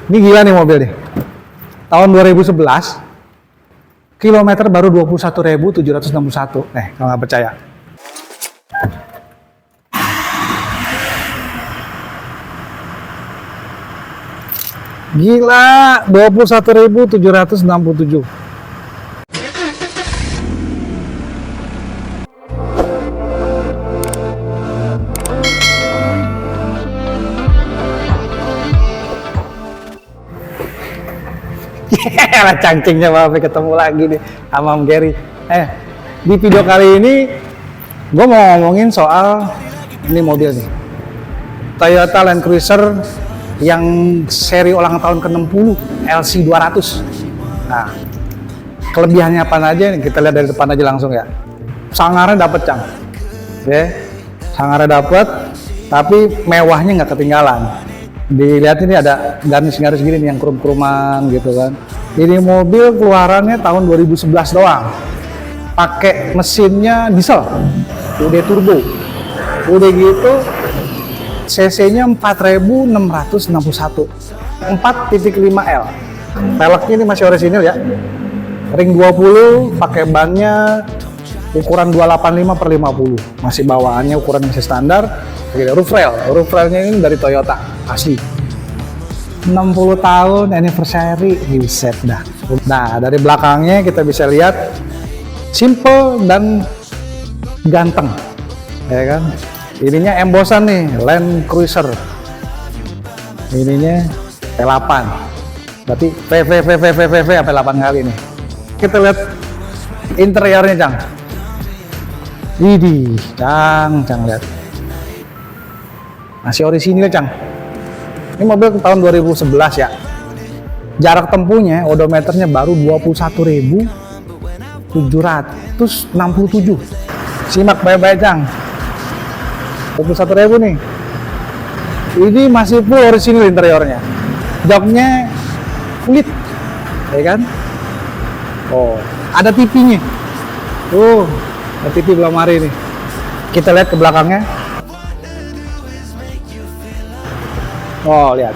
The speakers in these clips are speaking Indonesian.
Ini gila nih mobil nih. Tahun 2011, kilometer baru 21.761. Kalau nggak percaya. Gila, 21.767. Lah cangcingnya Bapak ketemu lagi nih sama Om Gary. Di video kali ini gue mau ngomongin soal ini mobil nih, Toyota Land Cruiser yang seri ulang tahun ke-60 LC200. Nah, kelebihannya apa aja nih? Kita lihat dari depan aja langsung ya. Sangarnya dapet, Cang. Sangarnya dapet, tapi mewahnya nggak ketinggalan. Dilihat ini ada garis-garis gini nih yang krum-kruman gitu kan. Ini mobil keluarannya tahun 2011 doang. Pakai mesinnya diesel, udah turbo. Udah gitu cc-nya 4.661, 4.5L. Peleknya ini masih orisinil ya. Ring 20, pakai bannya ukuran 285/50. Masih bawaannya ukuran masih standar. Roof railnya ini dari Toyota asli. 60 tahun anniversary, buset dah. Nah, dari belakangnya kita bisa lihat simple dan ganteng, ya kan? Ininya embosan nih, Land Cruiser. Ininya P8. Berarti VV sampai 8 kali nih. Kita lihat interiornya, Cang. Widih, Cang lihat. Masih orisinil, Cang. Ini mobil tahun 2011 ya. Jarak tempuhnya, odometernya baru 21.767. Simak baik-baik, Cang. 21.000 nih. Ini masih full orisinil interiornya. Joknya kulit, ya kan? Oh, ada TV-nya. Ada TV belum hari nih. Kita lihat ke belakangnya. Oh, lihat.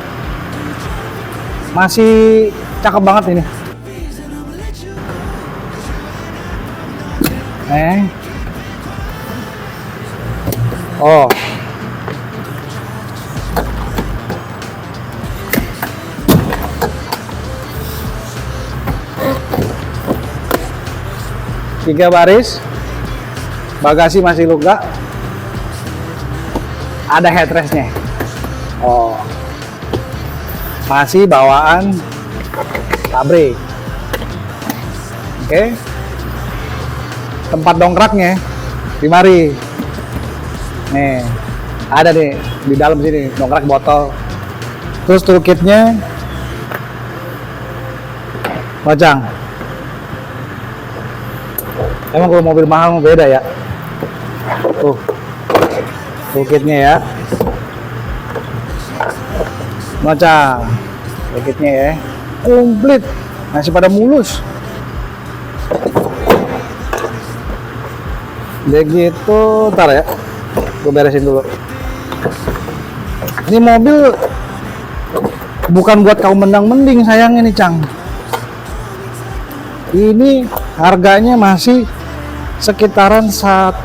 Masih cakep banget ini. Oh. Tiga baris. Bagasi masih lega. Ada headrestnya. Oh. Masih bawaan pabrik. Oke. Tempat dongkraknya di mari. Nih, ada nih di dalam sini dongkrak botol. Terus toolkitnya Cang. Emang kalau mobil mahal beda ya. Toolkitnya ya. Cang, toolkitnya ya. Komplit, masih pada mulus. Begitu, ntar ya. Gue beresin dulu. Ini mobil bukan buat kaum mendang-mending sayangnya nih, Cang. Ini harganya masih sekitaran 1,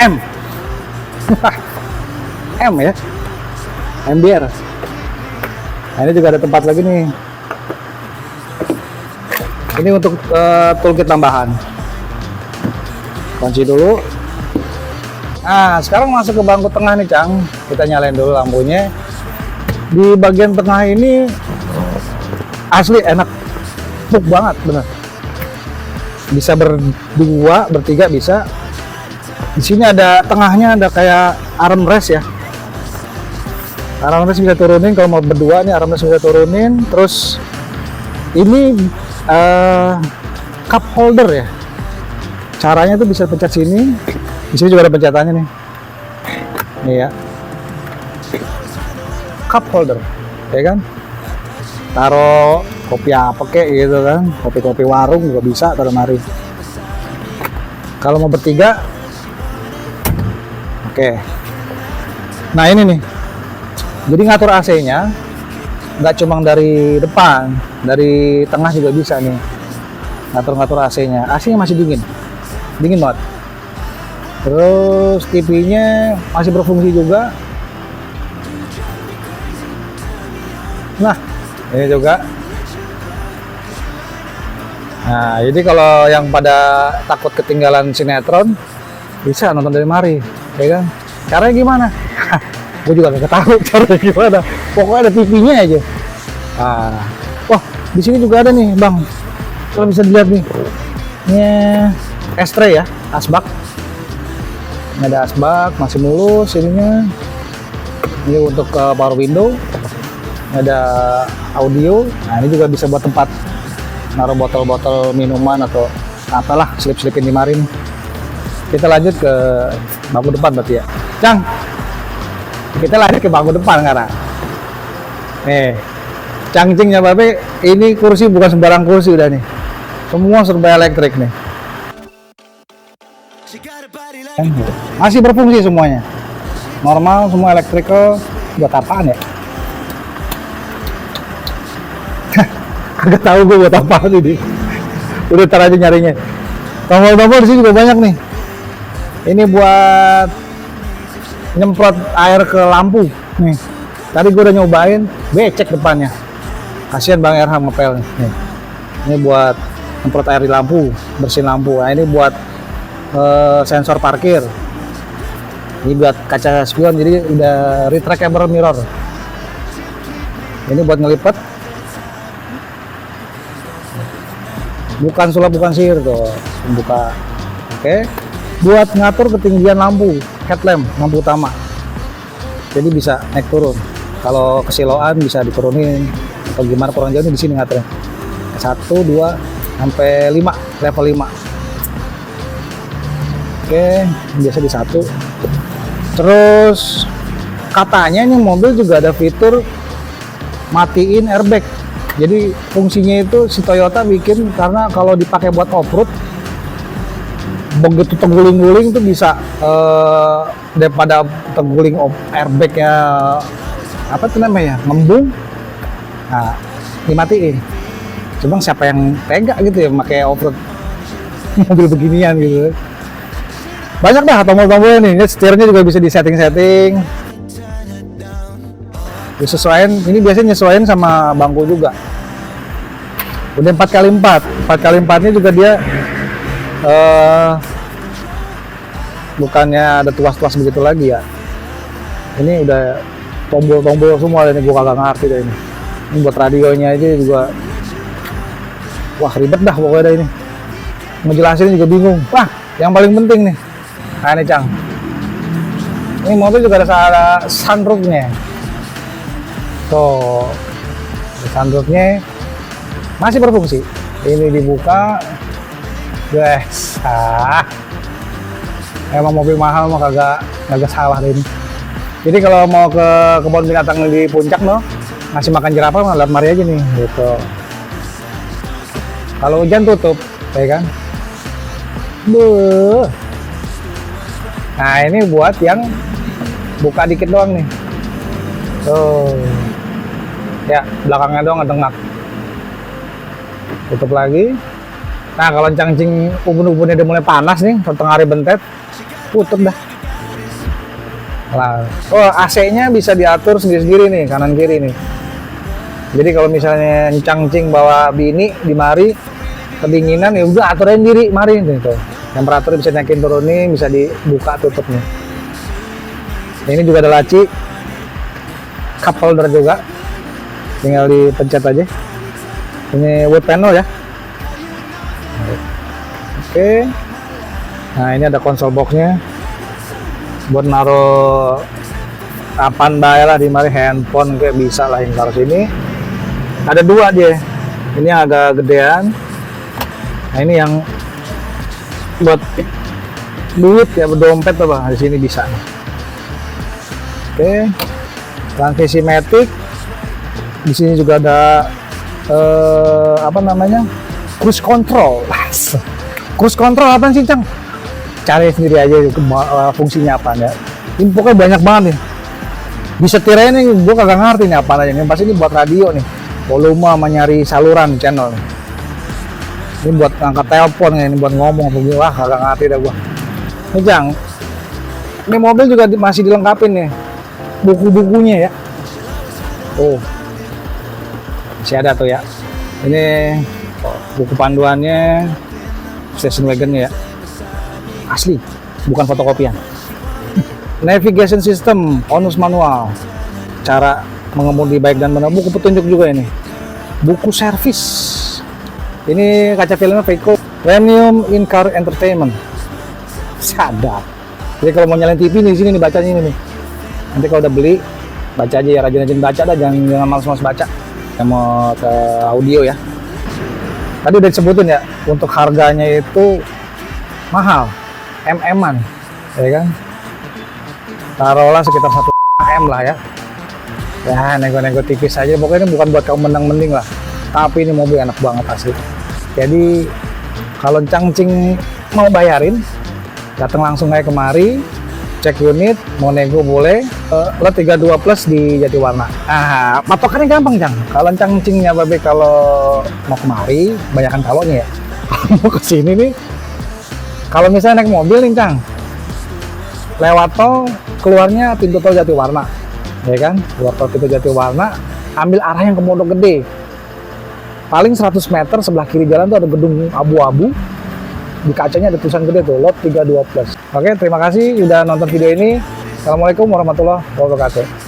M. M ya. MBR. Nah, ini juga ada tempat lagi nih. Ini untuk toolkit tambahan. Kunci dulu. Nah, sekarang masuk ke bangku tengah nih, Cang. Kita nyalain dulu lampunya. Di bagian tengah ini asli enak, empuk banget, bener. Bisa berdua, bertiga bisa. Di sini ada tengahnya ada kayak armrest ya. Armrest bisa turunin kalau mau berdua nih, armrest bisa turunin. Terus ini cup holder ya. Caranya tuh bisa pencet sini. Di sini juga ada pencetannya nih. Nih ya. Cup holder, ya kan? Taruh kopi apa kek gitu kan. Kopi-kopi warung juga bisa taruh mari. Kalau mau bertiga, oke. Nah ini nih. Jadi ngatur AC-nya nggak cuma dari depan, dari tengah juga bisa nih. Ngatur-ngatur AC-nya. AC-nya masih dingin. Dingin banget. Terus TV-nya masih berfungsi juga. Nah, ini juga. Nah, jadi kalau yang pada takut ketinggalan sinetron, bisa nonton dari mari, ya kan? Caranya gimana? Gue juga nggak tahu caranya gimana. Pokoknya ada TV-nya aja. Nah, wah, di sini juga ada nih, Bang. Kalau bisa dilihat nih, ini S-tray ya, asbak. Ini ada asbak, masih mulus ininya. Ini untuk power window. Ini ada audio. Nah, ini juga bisa buat tempat naruh botol-botol minuman atau apalah, selip-selipin di mari nih. Kita lanjut ke bangku depan berarti ya, Cang. Kita lanjut ke bangku depan sekarang. Nih, cangcingnya Babe, ini kursi bukan sembarang kursi udah nih. Semua serba elektrik nih. Masih berfungsi semuanya. Normal, semua elektrikal. Buat apaan ya? Agak tahu gue buat apaan ini. Udah ntar aja nyarinya. Tombol-tombol di sini juga banyak nih. Ini buat nyemprot air ke lampu. Nih. Tadi gue udah nyobain, becek depannya. Kasihan Bang Erham ngepel nih. Ini buat nyemprot air di lampu, bersihin lampu. Nah, ini buat sensor parkir. Ini buat kaca spion, jadi udah retractable mirror. Ini buat ngelipet. Bukan sulap, bukan sihir tuh. Buka. Oke. Buat ngatur ketinggian lampu, headlamp, lampu utama. Jadi bisa naik turun. Kalau kesiloan bisa diturunin atau gimana, kurang jauh di sini ngaturnya. 1, 2 sampai 5, level 5. Oke, biasa di 1. Terus katanya ini mobil juga ada fitur matiin airbag. Jadi fungsinya itu si Toyota bikin karena kalau dipakai buat off-road, begitu terguling-guling tuh bisa daripada terguling airbagnya apa tuh namanya, ngembung. Nah, dimatiin. Cuma siapa yang tega gitu ya pakai off-road mobil beginian gitu. Banyak dah tombol-tombolnya nih. Setirnya juga bisa di setting-setting. Disesuaikan, ini biasanya nyesuaiin sama bangku juga. Udah 4x4. 4x4 ini juga dia bukannya ada tuas-tuas begitu lagi ya. Ini udah tombol-tombol semua, ini gua kagak ngerti deh ini. Ini buat radionya aja juga. Wah, ribet dah pokoknya ini. Ngejelasin juga bingung. Wah, yang paling penting nih. Nah, ini Cang. Ini mobil juga ada sunroofnya. Tuh, sunroofnya masih berfungsi. Ini dibuka, guys. Emang mobil mahal mah kagak salah ini. Jadi kalau mau ke kebun binatang di puncak no, ngasih makan jerapah mah lewat mari aja nih, gitu. Kalau hujan tutup, ya kan? Buh. Nah, ini buat yang buka dikit doang nih. Tuh. Ya, belakangnya doang ngedengak. Tutup lagi. Nah, kalau cangcing ubun-ubunnya udah mulai panas nih, tengah hari bentet, tutup dah. Nah, oh, AC-nya bisa diatur sendiri-sendiri nih, kanan kiri nih. Jadi kalau misalnya cangcing bawa bini di mari, kedinginan ya udah aturin diri mari gitu. Temperatur bisa naikin turunin, bisa dibuka tutupnya. Ini juga ada laci, cup holder juga. Tinggal dipencet aja. Ini wood panel ya. Oke. Nah, ini ada konsol boxnya buat naruh apaan bae lah di mari, handphone kayak bisa lah yang taruh sini. Ada dua dia. Ini yang agak gedean. Nah, ini yang buat duit ya, berdompet apa di sini bisa. Oke. Transmisi matic. Di sini juga ada apa namanya? Cruise control. Cruise control apa sih, Cang? Cari sendiri aja fungsinya apa ya. Ini pokoknya banyak banget nih. Di setirnya nih gue kagak ngerti nih apa aja nih. Pasti ini buat radio nih. Volume sama nyari saluran channel nih. Ini buat angkat telepon nih, ini buat ngomong tuh. Wah kagak ngerti dah gue. Ini Jang, ini mobil juga masih dilengkapin nih buku-bukunya ya. Oh, masih ada tuh ya. Ini buku panduannya station wagonnya ya. Asli, bukan fotokopian. Navigation system, onus manual, cara mengemudi baik dan benar. Buku petunjuk juga ini. Buku servis. Ini kaca filmnya Vehicle Premium in-car entertainment. Sadap. Jadi kalau mau nyalain TV nih di sini nih bacanya ini nih. Nanti kalau udah beli baca aja ya, rajin-rajin baca dah, jangan malas-malas baca. Yang mau ke audio ya. Tadi udah disebutin ya, untuk harganya itu mahal, MM-an, ya kan? Taruhlah sekitar 1 M lah ya. Ya nego-nego tipis aja, pokoknya ini bukan buat kamu menang-mending lah. Tapi ini mobil enak banget asli. Jadi kalau Cangcing mau bayarin, datang langsung aja kemari, cek unit, mau nego boleh. Lot 32 plus di Jatiwarna. Ah, patokannya gampang Cang. Kalau Cangcingnya babe kalau mau kemari, banyakan kalonnya ya. Mau kesini nih, kalau misalnya naik mobil nih Cang, lewat tol, keluarnya pintu tol Jatiwarna, ya kan? Keluar tol pintu Jatiwarna, ambil arah yang ke Pondok Gede. Paling 100 meter sebelah kiri jalan tuh ada gedung abu-abu. Di kacanya ada tulisan gede tuh, lot 32 plus. Oke, terima kasih udah nonton video ini. Assalamualaikum warahmatullahi wabarakatuh.